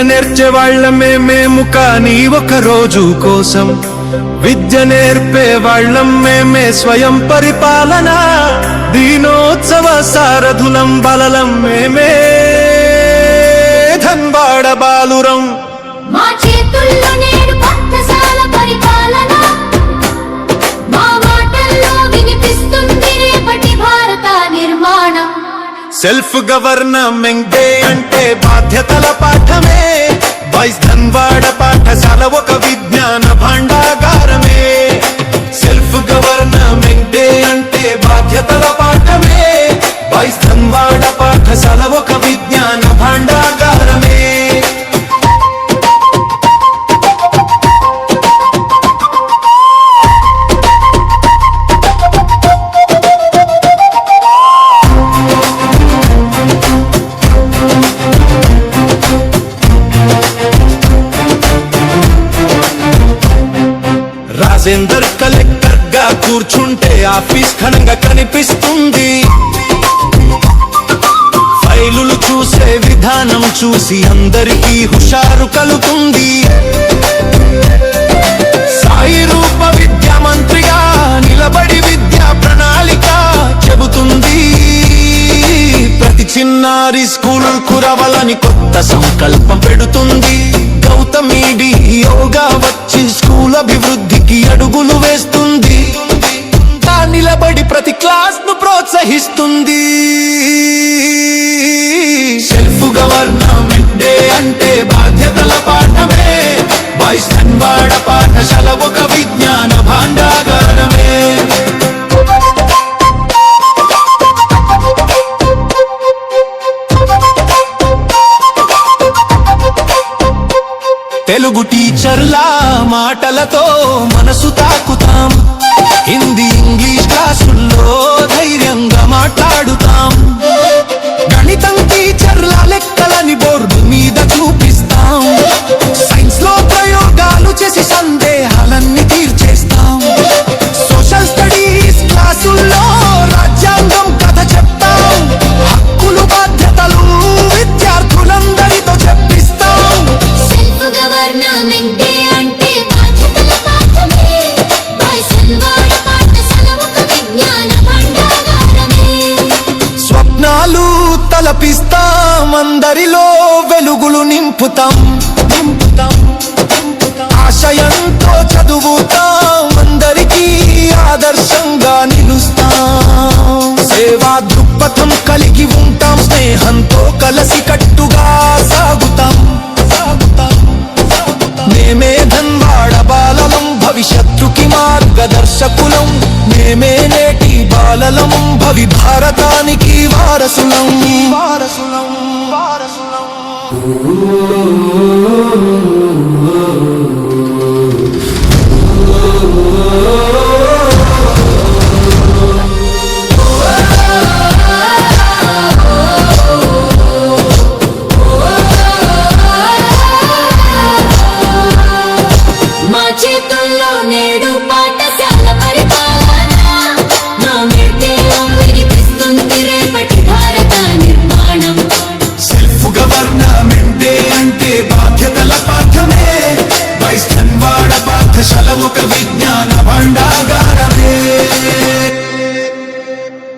నేర్చే వాళ్ళమే మేము, కానీ ఒక రోజు కోసం విద్య నేర్పే వాళ్ళం మేమే. స్వయం పరిపాలన దీనోత్సవ సారథులం బలలం మేమే. ధన్వాడ బాలురం మా చేతుల్లో నేడు పాఠశాల పరిపాలన, మా మాటల్లో వినిపిస్తుంది రేపటి భారత నిర్మాణం. సెల్ఫ్ గవర్నమెంట్ డే అంటే బాధ్యతల పాఠమే. వైస్ ధన్వాడ పాఠశాల ఒక విజ్ఞాన భాండాగారమే. సెల్ఫ్ గవర్నమెంట్ డే అంటే బాధ్యతల పాఠమే. వైస్ ధన్వాడ పాఠశాల ఒక విజ్ఞాన భాండాగారమే. రాజేందర్ కలెక్టర్ గా కూర్చుంటే ఆఫీస్ ఘనంగా కనిపిస్తుంది. ఫైలులు చూసే విధానం చూసి అందరికీ హుషారు కలుగుతుంది. సాయి రూప విద్యా మంత్రిగా నిలబడి విద్యా ప్రణాళిక చెబుతుంది. ప్రతి చిన్నారి స్కూల్ కురవలని కొత్త సంకల్పం పెడుతుంది. గౌతమి యోగా వచ్చి స్కూల్ అభివృద్ధికి అడుగులు వేస్తుంది. నిలబడి ప్రతి క్లాస్ ను ప్రోత్సహిస్తుంది. సెల్ఫ్ గవర్నమెంట్ డే అంటే బాధ్యతల పాఠమే. వైస్ ధన్వాడ పాఠశాల ఒక విజ్ఞాన భాండాగారమే. తెలుగు టీచర్ల మాటలతో మనసు తాకుతాం. హిందీ ఇంగ్లీష్ క్లాసుల్లో ధైర్యంగా మాట్లాడుతాం. గణితం టీచర్ల లెక్కలని బోర్డు మీద చూపిస్తాం. సైన్స్ లో ప్రయోగాలు చేసి సందేహాలన్నీ తీర్చేస్తాం. సోషల్ స్టడీస్ క్లాసుల్లో రాజ్యాంగం కథ చెప్తాం. హక్కులు బాధ్యతలు విద్యార్థులందరితో చెప్పిస్తాం. సెల్ఫ్ గవర్నమెంట్ డే అంటే బాధ్యతల పాఠమే. వైస్ ధన్వాడ పాఠశాల ఒక విజ్ఞాన భాండాగారమే. స్వప్నాలు తలపిస్తాం, అందరిలో వెలుగులు నింపుతాం. ఆశయంతో చదువుతాం, అందరికీ ఆదర్శంగా నిలుస్తాం. సేవా దృక్పథం కలిగి ఉంటాం, స్నేహంతో కలసి కట్టుగా సాగుతాం. మేమే ధన్వాడ బాలలం, భవిష్యత్తుకి మార్గదర్శకులం. మేమే నేటి బాలలం, భవి భారతానికి వారసులం. వారసులం వారసులం